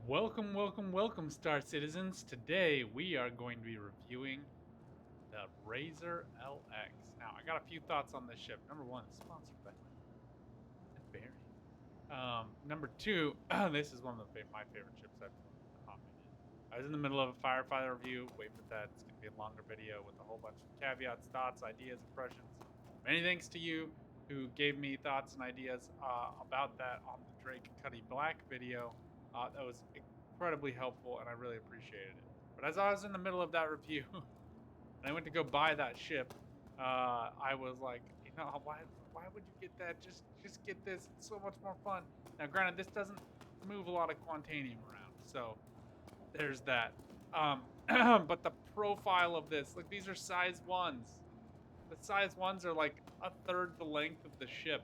Welcome, welcome, welcome, Star Citizens. Today we are going to be reviewing the Razer LX. Now, I got a few thoughts on this ship. Number one, it's sponsored by and Barry. Number two, this is one of my favorite ships I've been hopping in. I was in the middle of a firefighter review. Wait for that. It's going to be a longer video with a whole bunch of caveats, thoughts, ideas, impressions. Many thanks to you who gave me thoughts and ideas about that on the Drake Cuddy Black video. That was incredibly helpful, and I really appreciated it. But as I was in the middle of that review, and I went to go buy that ship, I was like, why would you get that? Just get this. It's so much more fun. Now, granted, this doesn't move a lot of quantanium around, so there's that. But the profile of this, like these are size ones. The size ones are like a third the length of the ship.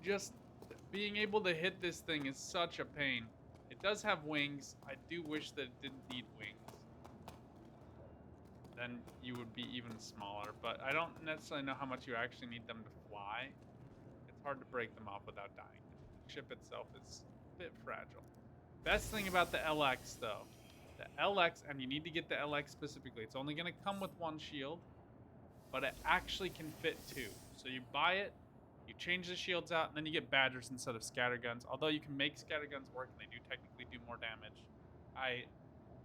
Just being able to hit this thing is such a pain. It does have wings. I do wish that it didn't need wings. Then you would be even smaller, but I don't necessarily know how much you actually need them to fly. It's hard to break them off without dying. The ship itself is a bit fragile. Best thing about the LX, though, the LX, and you need to get the LX specifically. It's only going to come with one shield, but it actually can fit two. So you buy it, you change the shields out, and then you get Badgers instead of scatterguns. Although you can make scatterguns work, and they do technically do more damage.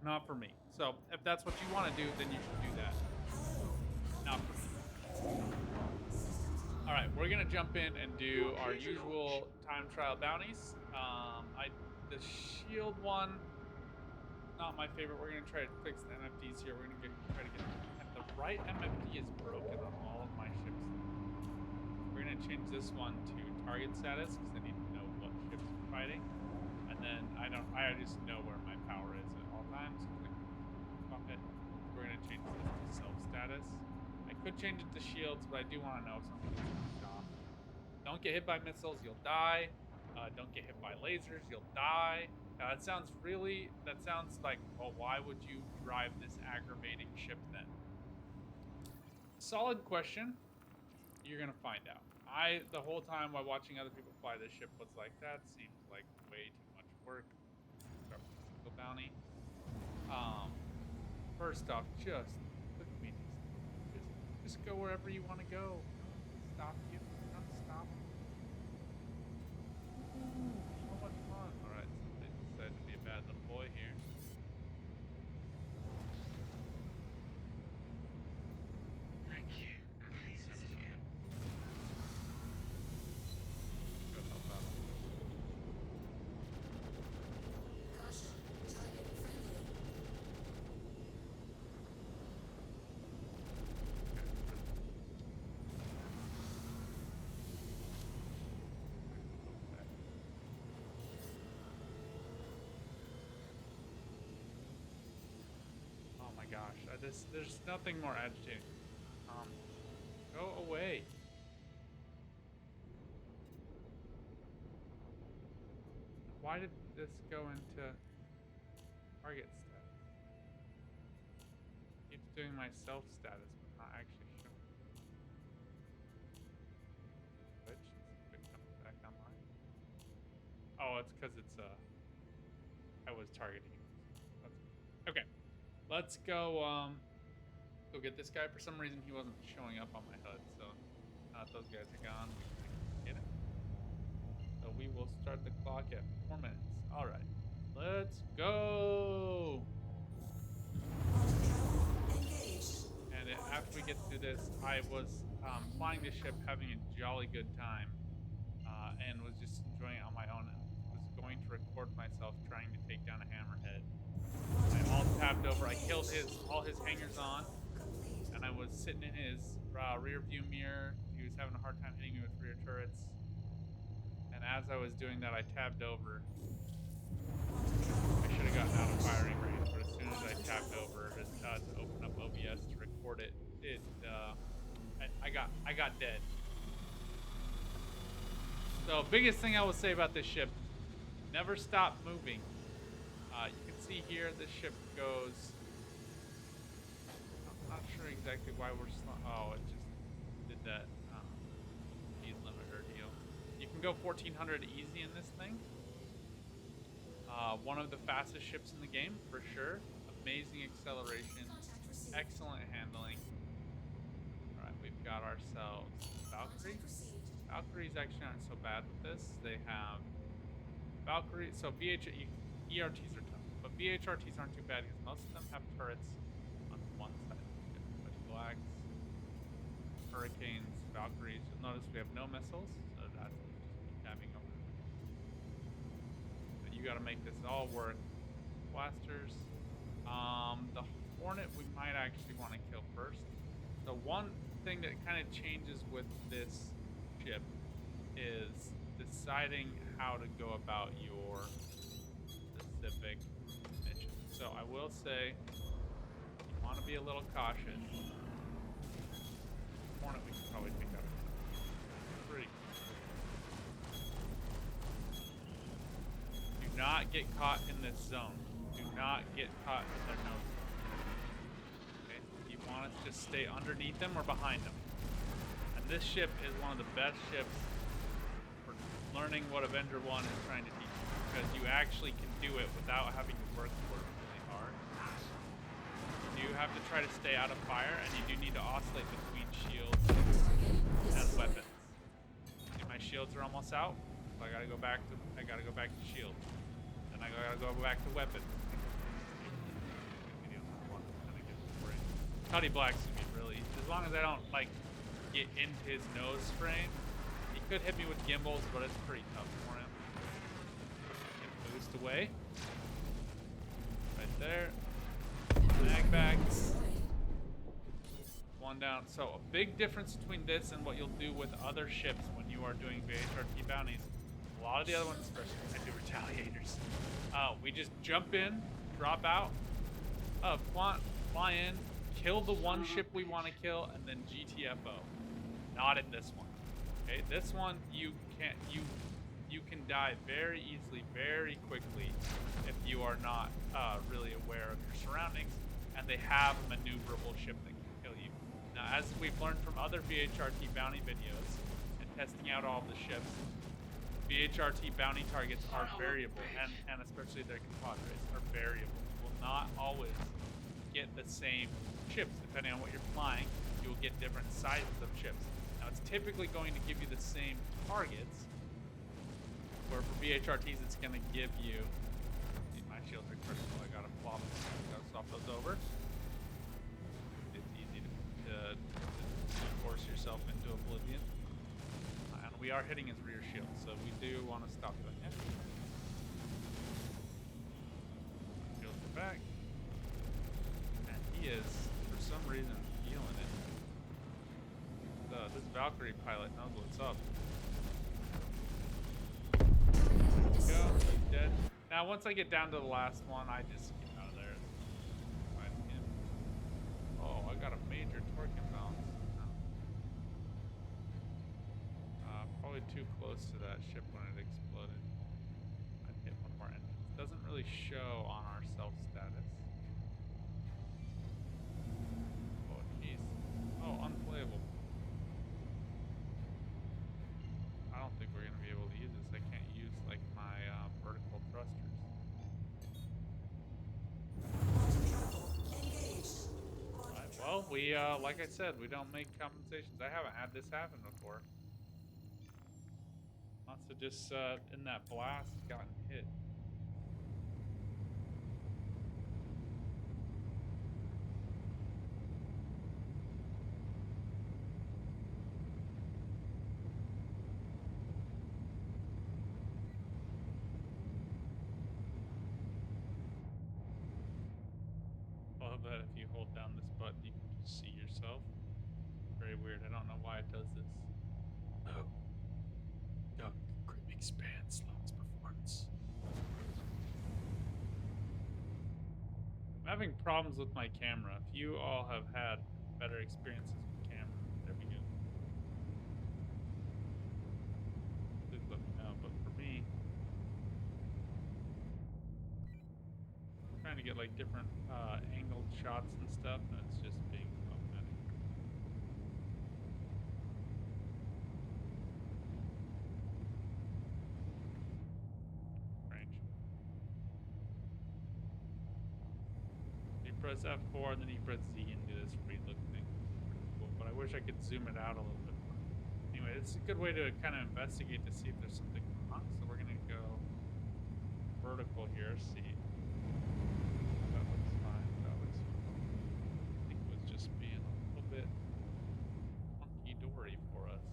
Not for me. So if that's what you want to do, then you should do that. Not for me. All right, we're gonna jump in and do our usual time trial bounties. The shield one, not my favorite. We're gonna try to fix the MFDs here. We're gonna try to get and the right MFD is broken on all of my ships. We're gonna change this one to target status because I need to know what ships are fighting. And then I just know where my power is at all times. Click off it. We're gonna change this to self status. I could change it to shields, but I do want to know if something is knocked off. Don't get hit by missiles, you'll die. Don't get hit by lasers, you'll die. Now that sounds like, well, why would you drive this aggravating ship then? Solid question. You're gonna find out. The whole time while watching other people fly this ship was like, that seems like way too much work. Start with a single bounty. First off, just look at me. Just go wherever you want to go. Stop you. Not stop. So much fun. All right, somebody decided to be a bad little boy here. Thank you. Please visit again. Go help out. Caution, target friendly. Oh my gosh, there's nothing more agitating. Go away. Why did this go into target status? Keeps doing my self status, but not actually showing. Switch. Let's switch comes back online. Oh, it's because I was targeting him. Okay. Let's go go get this guy. For some reason he wasn't showing up on my HUD, so now that those guys are gone, we can get him. So we will start the clock at 4 minutes. Alright. Let's go. Engaged. And after we get through this, I was flying the ship, having a jolly good time, and was just enjoying it on my own, and was going to record myself trying to take down a hammerhead. I all tabbed over. I killed all his hangers on, and I was sitting in his rear view mirror. He was having a hard time hitting me with rear turrets. And as I was doing that, I tabbed over. I should have gotten out of firing range, but as soon as I tabbed over to open up OBS to record it, I got dead. So biggest thing I will say about this ship, never stop moving. You can see here this ship goes. I'm not sure exactly why we're slow. Oh, it just did that speed limiter deal. You can go 1400 easy in this thing. One of the fastest ships in the game, for sure. Amazing acceleration, Contact received. excellent handling. All right, we've got ourselves Valkyrie. Contact received. Valkyries actually aren't so bad with this. They have Valkyrie. So ERTs are tough, but VHRTs aren't too bad because most of them have turrets on one side of the ship. But Blacks, Hurricanes, Valkyries. You'll notice we have no missiles, so that's just keep tabbing over. But you got to make this all work. Blasters. The Hornet we might actually want to kill first. The one thing that kind of changes with this ship is deciding how to go about your specific mission. So I will say, you want to be a little cautious. Hornet we can probably pick up. Pretty cool. Do not get caught in this zone. Do not get caught in their nose. Okay? You want to just stay underneath them or behind them. And this ship is one of the best ships for learning what Avenger 1 is trying to teach you. Because you actually can do it without having to work for it really hard. You do have to try to stay out of fire, and you do need to oscillate between shields and weapons. See, my shields are almost out, so I gotta go back to shield. Then I gotta go back to weapons. Cuddy Black's gonna be really easy. As long as I don't like get into his nose frame. He could hit me with gimbals, but it's pretty tough for him. Get boost away. Right there. Mag backs. One down. So a big difference between this and what you'll do with other ships when you are doing VHRT bounties. A lot of the other ones, especially when I do retaliators, we just jump in, drop out, fly in, kill the one ship we want to kill, and then GTFO. Not in this one. Okay, this one you can die very easily, very quickly if you are not really aware of your surroundings, and they have a maneuverable ship that can kill you. Now, as we've learned from other VHRT bounty videos and testing out all of the ships, VHRT bounty targets are variable, and especially their compadres are variable. You will not always get the same ships. Depending on what you're flying, you will get different sizes of ships. Now, it's typically going to give you the same targets, where for VHRTs, it's going to give you... See, my shields are critical. I got to swap those over. It's easy to force yourself into oblivion. And we are hitting his rear shield, so we do want to stop doing that. Shields are back. And he is, for some reason, feeling it. This Valkyrie pilot knows what's up. There we go, he's dead. Now, once I get down to the last one, I just get out of there. Find him. Oh, I got a major torque imbalance. Probably too close to that ship when it exploded. I'd hit one more engine. It doesn't really show on our self status. Oh, jeez. Oh, unplayable. I don't think we're going to be able to use this. I can't use, like, my vertical thrusters. Alright, well, we, like I said, we don't make compensations. I haven't had this happen before. Must have just, in that blast, gotten hit. Love that if you hold down this button, you can just see yourself. Very weird. I don't know why it does this. Oh. Young, great expand slots performance. I'm having problems with my camera. If you all have had better experiences with camera, there we go. Please let me know. But for me, I'm trying to get like different angled shots and stuff, and it's just being problematic. Range. press F4 and then you press Z and do this free look thing. Pretty cool, but I wish I could zoom it out a little bit more. Anyway, it's a good way to kind of investigate to see if there's something wrong. So we're gonna go vertical here, see. That looks fine. That looks fine. I think it was just being a little bit funky dory for us.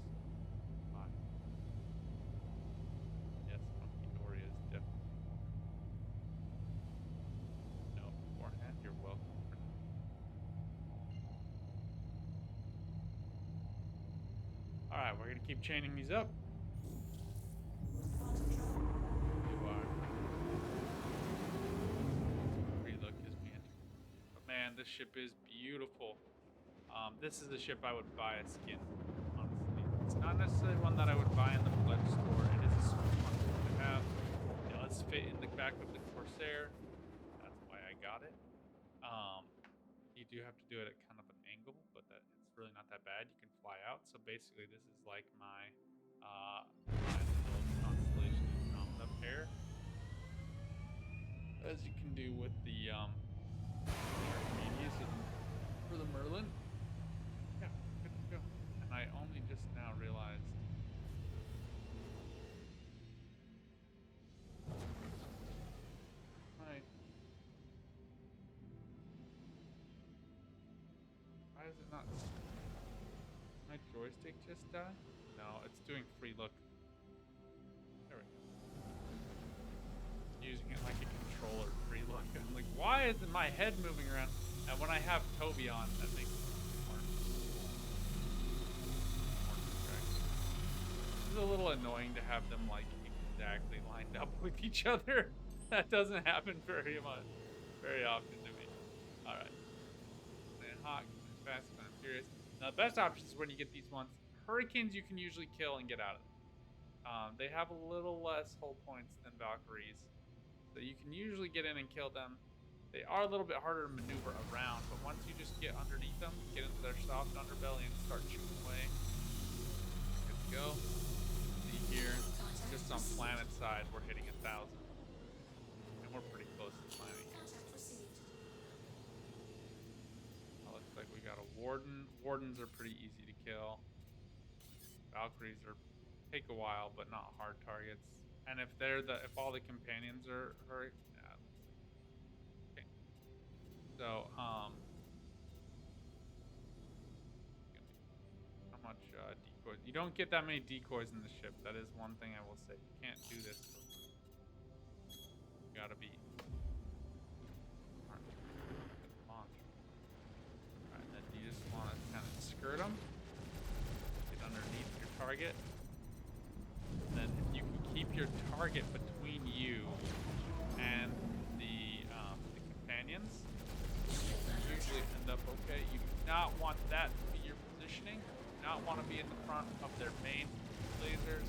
Fine. Yes, funky dory is definitely. No, beforehand, you're welcome for now. Alright, we're gonna keep chaining these up. You are. Relook is being. But man, this ship is beautiful. This is a ship I would buy a skin, honestly. It's not necessarily one that I would buy in the pledge store. It is a sweet one to have. It does fit in the back of the Corsair. That's why I got it. You do have to do it at kind of an angle, but it's really not that bad. You can fly out. So basically, this is like my little constellation Andromeda pair, as you can do with the Archimedes for the Merlin. Yeah, good to go. And I only just now realized. Hi. Why is it not? My joystick just died? No, it's doing free look. There we go. Using it like a controller, free look. I'm like, why isn't my head moving around? And when I have Toby on, that makes it more correct. This is a little annoying to have them like exactly lined up with each other. That doesn't happen very often to me. All right. Playing hot, playing fast, playing furious. Now, the best option is when you get these ones. Hurricanes you can usually kill and get out of them. They have a little less hull points than Valkyries, so you can usually get in and kill them. They are a little bit harder to maneuver around, but once you just get underneath them, get into their soft underbelly and start shooting away, good to go. See here, just on planet side, we're hitting 1,000, and we're pretty close to planet here. Contact received. Looks like we got a Warden. Wardens are pretty easy to kill. Valkyries take a while, but not hard targets. And if all the companions are okay. So how much decoys? You don't get that many decoys in the ship. That is one thing I will say. You can't do this. You gotta be. Launch. Alright, then you just want to kind of skirt them. Get underneath your target. And then if you can keep your target between you and the companions, you usually end up okay. You do not want that to be your positioning. You do not want to be in the front of their main lasers.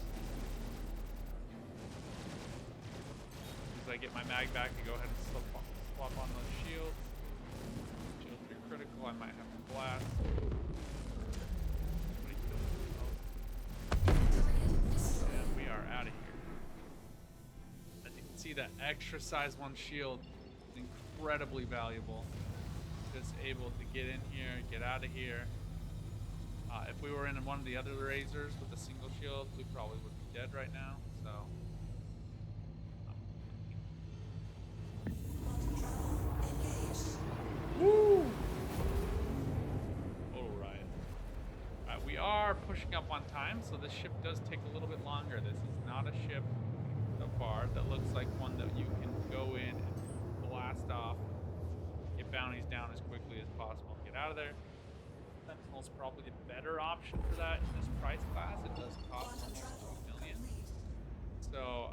As I get my mag back, I go ahead and swap on those shields. Shields are critical. I might have to blast. And we are out of here. As you can see, that extra size 1 shield is incredibly valuable. Just able to get in here, get out of here. If we were in one of the other Razors with a single shield, we probably would be dead right now. So. Woo! Total riot. Alright, we are pushing up on time, so this ship does take a little bit longer. This is not a ship so far that looks like one that you can go in and blast off, get bounties down as quickly as possible, and get out of there. Sentinel's probably the better option for that in this price class. It does cost almost 2 million. So,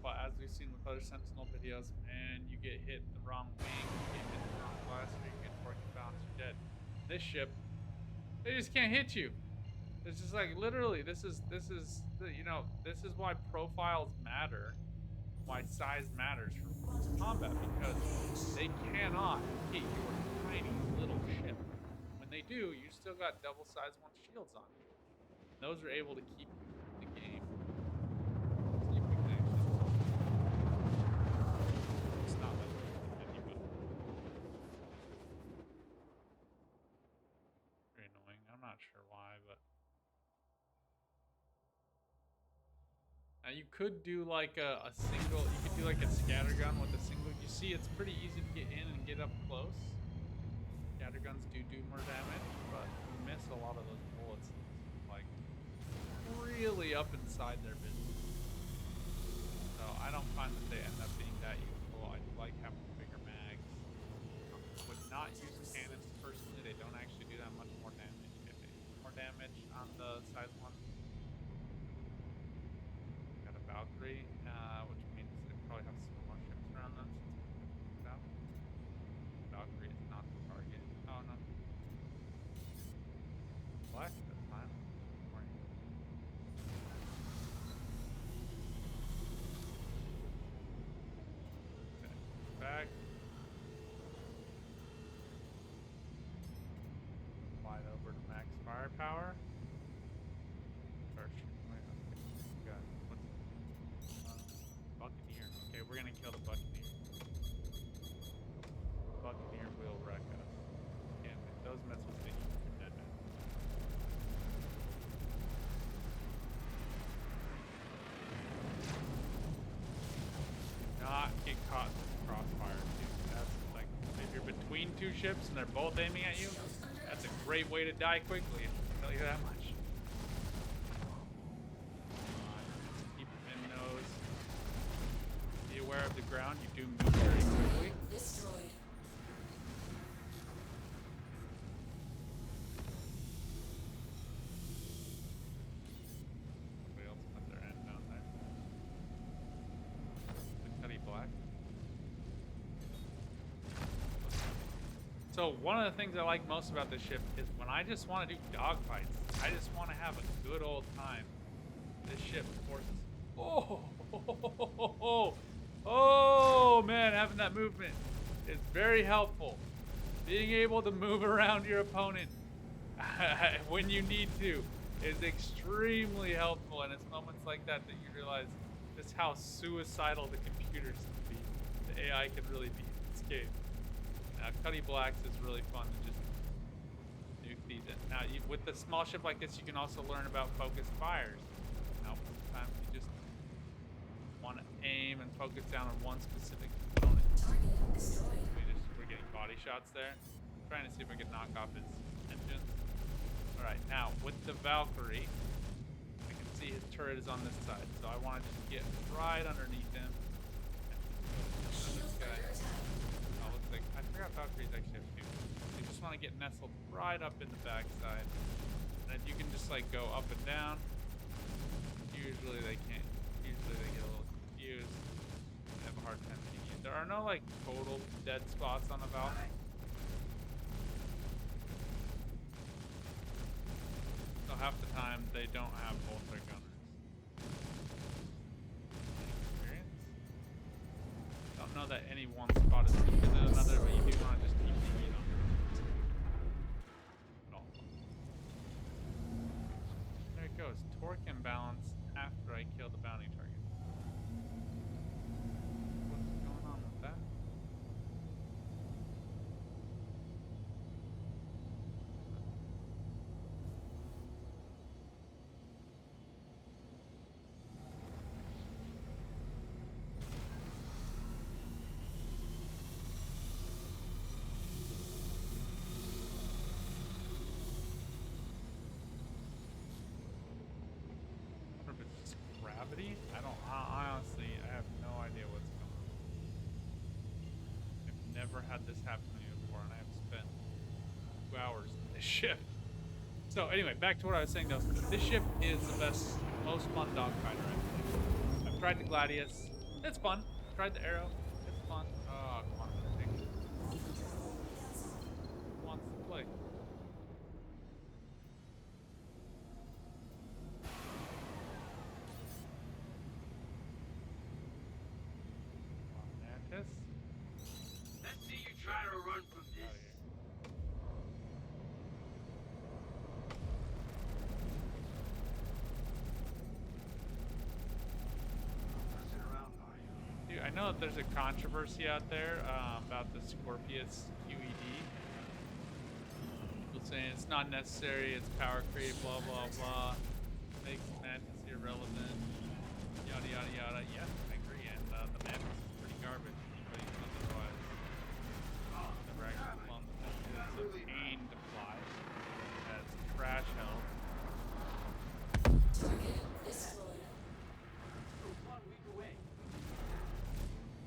but as we've seen with other Sentinel videos, man, you get hit the wrong wing, you get hit the wrong blaster, you get torque bounce, you're dead. This ship, they just can't hit you. It's just like literally, this is why profiles matter, why size matters for combat, because they cannot hit your tiny little ship. When they do, you still got double size 1 shields on you. Those are able to keep you in the game. See if we can actually. It's not that anybody. Now you could do like a single, you could do like a scattergun with a single. You see, it's pretty easy to get in and get up close. Scatterguns do more damage, but you miss a lot of those bullets. Like really up inside their business. So I don't find that they end up being that useful. I like having bigger mags. Would not use cannons personally. They don't actually do that much more damage. If they do more damage on the side one, got a Valkyrie, which means they probably have some more ships around them since it's out. Valkyrie is not the target. Oh no. Black this time. Okay. Back. Slide over to max firepower. Start shooting. Wait, okay. Got what's Buccaneer. Okay, we're gonna kill the Buccaneer. Buccaneer will wreck us. Can't make those missiles hit you. You're dead, man. Do not get caught in this crossfire, dude. That's like if you're between two ships and they're both aiming at you, that's a great way to die quickly. I'll tell you that much. Keep in nose. Be aware of the ground. You do move very quickly. Destroyed. Somebody else put their end down there. The Cuddy Black. So one of the things I like most about this ship is when I just want to do dogfights, I just want to have a good old time. This ship forces. Oh man, having that movement is very helpful. Being able to move around your opponent when you need to is extremely helpful, and it's moments like that that you realize just how suicidal the computers can be. The AI can really be in this game. Cuddy Blacks is really fun to just nuke these. Now, with the small ship like this, you can also learn about focused fires. Now, sometimes you just want to aim and focus down on one specific component. Target destroyed. We're getting body shots there. I'm trying to see if I can knock off his engines. All right, now with the Valkyrie, I can see his turret is on this side, so I want to just get right underneath him. Shield This guy. under attack. Oh, looks like I forgot Valkyries actually have two. You just want to get nestled right up in the backside, and then you can just like go up and down. Usually they can't. Usually they get a little confused. They have a hard time hitting you. There are no like total dead spots on the Valkyrie. So half the time they don't have both their gunners. Any experience? Don't know that any one spot is weaker than another, but you do want to just keep the heat on. There it goes. Torque imbalance after I kill the bounty target. What's going on with that? Or if it's just gravity? I honestly, I have no idea what's going on. I've never had this happen to me before, and I've spent 2 hours in this ship. So anyway, back to what I was saying though. This ship is the best, most fun dogfighter I've played. I've tried the Gladius. It's fun. Tried the Arrow. It's fun. Oh, come on, take it. Who wants to play? Mantis? Let's see you try to run from Out of this. here. Messing around, are you? Dude, I know that there's a controversy out there about the Scorpius QED. People saying it's not necessary, it's power creep, blah blah blah. Makes Mantis irrelevant. Yada yada yada. Yeah, I agree. And the map is pretty garbage. Anybody who says otherwise, never actually fun. The map is a pain to fly. It has trash health. Target destroyed.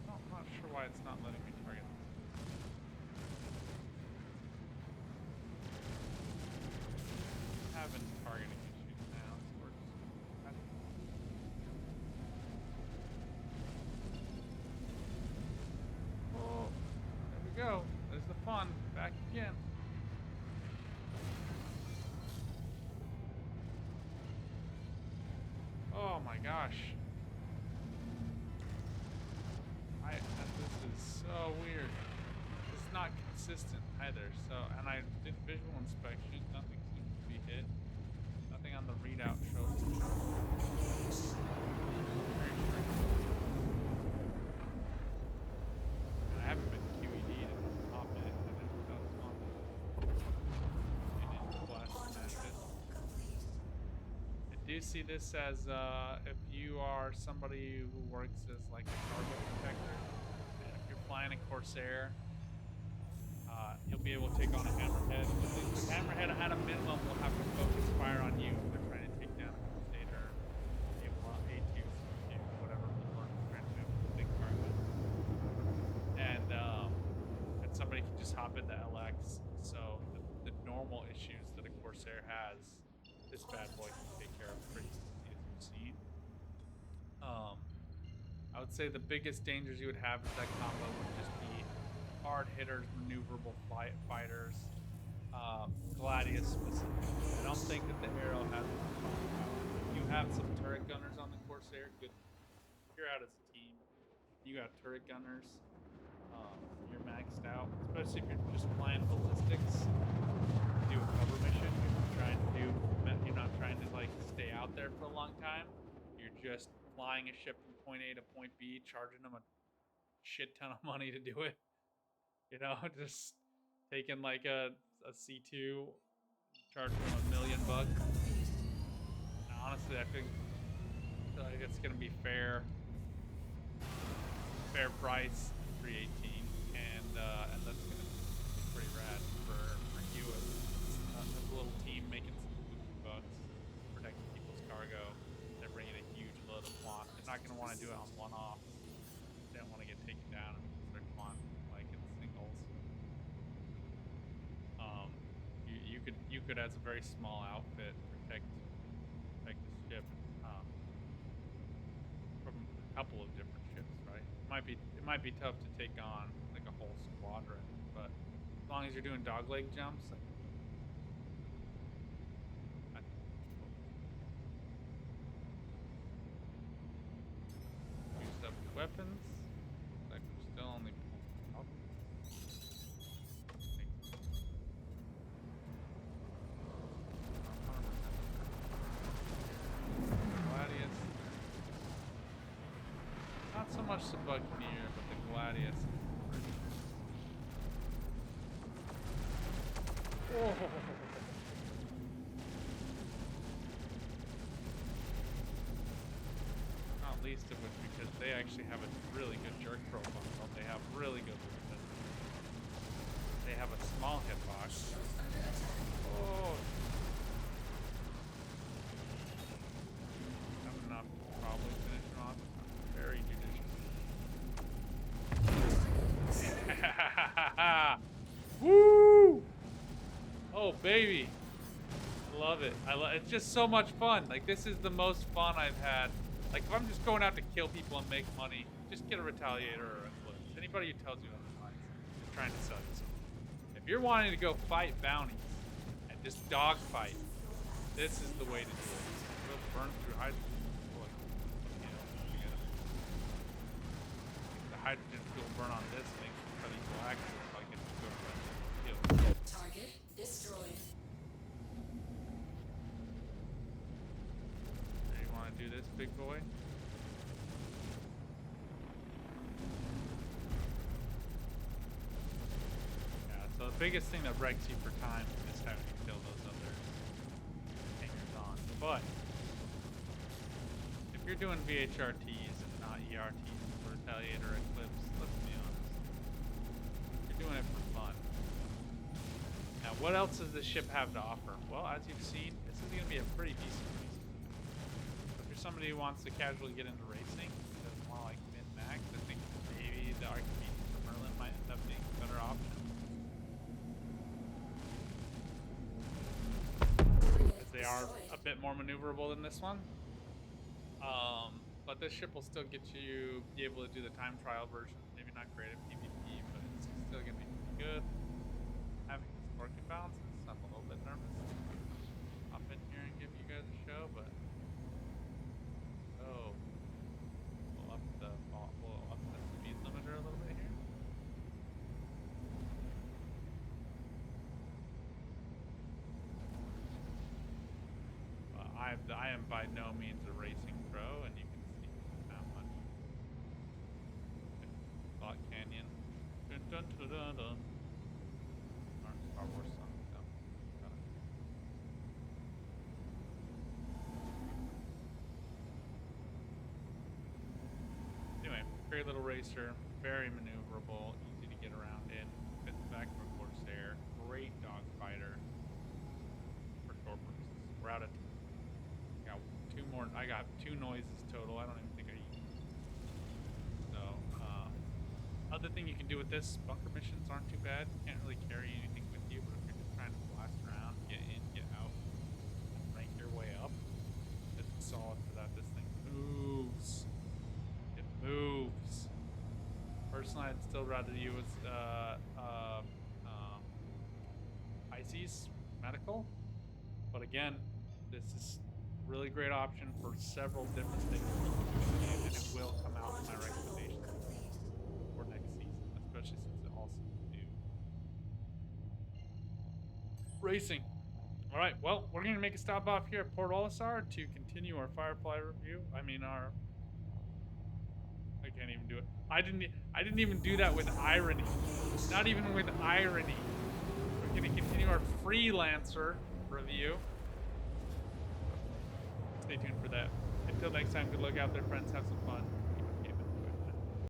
No, I'm not sure why it's not letting me target this. Having targeting issues now. This works. Oh, there we go. There's the fun. Back again. Oh my gosh. This is so weird. It's not consistent either. So, and I did visual inspection. Nothing seems to be hit. Nothing on the readout shows. Very strange. And I haven't been QED'd in a hot minute. I didn't know that was on. It didn't flash Quantum match it. travel complete. I do see this as if you are somebody who works as like a cargo protector, and if you're flying a Corsair, you'll be able to take on a hammerhead. The hammerhead at a minimum will have to focus fire on you if they're trying to take down a Crusader, A2, C2, whatever people are trying to do with big cargo. And somebody can just hop into LX. So the normal issues that a Corsair has, this bad boy can take care of pretty easy, as you've seen. I would say the biggest dangers you would have is that combo would just be hard hitters, maneuverable fighters, Gladius specifically. I don't think that the Arrow has enough firepower. You have some turret gunners on the Corsair. Good. If you're out as a team, you got turret gunners. You're maxed out, especially if you're just flying ballistics. Do a cover mission. You're not trying to like stay out there for a long time. You're just flying a ship from point A to point B, charging them a shit ton of money to do it. You know, just taking like a C2, charging them $1 million. And honestly, I feel like it's gonna be fair price, 318, and that's gonna be pretty rad for you as a little team making some goofy bucks, protecting people's cargo. They're bringing a huge load of quant. They're not gonna want to do it on one-off. They don't want to get taken down unless they're quant like in singles. You could as a very small outfit protect the ship from a couple of different ships, right? It might be tough to take on like a whole squadron, but as long as you're doing dogleg jumps, I think it's cool. Used up weapons. Looks like we're still only pulling out. Gladius. Not so much the Buccaneer, but the Gladius. Oh. Not least of which because they actually have a really good jerk profile. They have really good movement. They have a small hitbox. Oh. Not enough to probably finish him off. Very judicious. Woo! Oh baby, love it. It's just so much fun. Like this is the most fun I've had. Like if I'm just going out to kill people and make money, just get a Retaliator or Eclipse. Anybody who tells you otherwise is trying to sell you something. If you're wanting to go fight bounties and just dogfight, this is the way to do it. We'll burn through hydrogen. The hydrogen fuel burn on this makes it pretty black. So I get to go for kill. Target destroyed. You want to do this, big boy? Yeah, so the biggest thing that wrecks you for time is having to kill those other hangers on. But if You're doing VHRTs and not ERTs for Retaliator Eclipse. Let's be honest. You're doing it for fun. Now, what else does this ship have to offer? Well, as you've seen, this is going to be a pretty decent piece. If you're somebody who wants to casually get into racing, doesn't want to like min-max, I think maybe the Archimedes for Merlin might end up being a better option. Because they are a bit more maneuverable than this one. But this ship will still get you be able to do the time trial version. Maybe not great at PvP, but it's still going to be pretty good. Having these torque imbalances, I'm a little bit nervous. Hop in here and give you guys a show, but we'll up the speed limiter a little bit here. I am by no means a racing pro, and you can see how much. Thought Canyon. Dun dun dun dun dun. Star Wars song. So, anyway, great little racer, very maneuverable, easy to get around in. Fits the back of a Corsair. Great dogfighter for short bursts. We're out of. I got 2 noises total. I don't even think I used. So, other thing you can do with this, bunker missions aren't too bad. You can't really carry anything with you, but if you're just trying to blast around, get in, get out, rank your way up, it's solid for that. This thing moves. It moves. Personally, I'd still rather use Ices Medical, but again, this is really great option for several different things, and it will come out in my recommendations for next season, especially since it also do racing. All right, well, we're gonna make a stop off here at Port Olisar to continue our Firefly review. I can't even do it. I didn't even do that with irony. Not even with irony. We're gonna continue our Freelancer review. Stay tuned for that. Until next time, good luck out there, friends. Have some fun.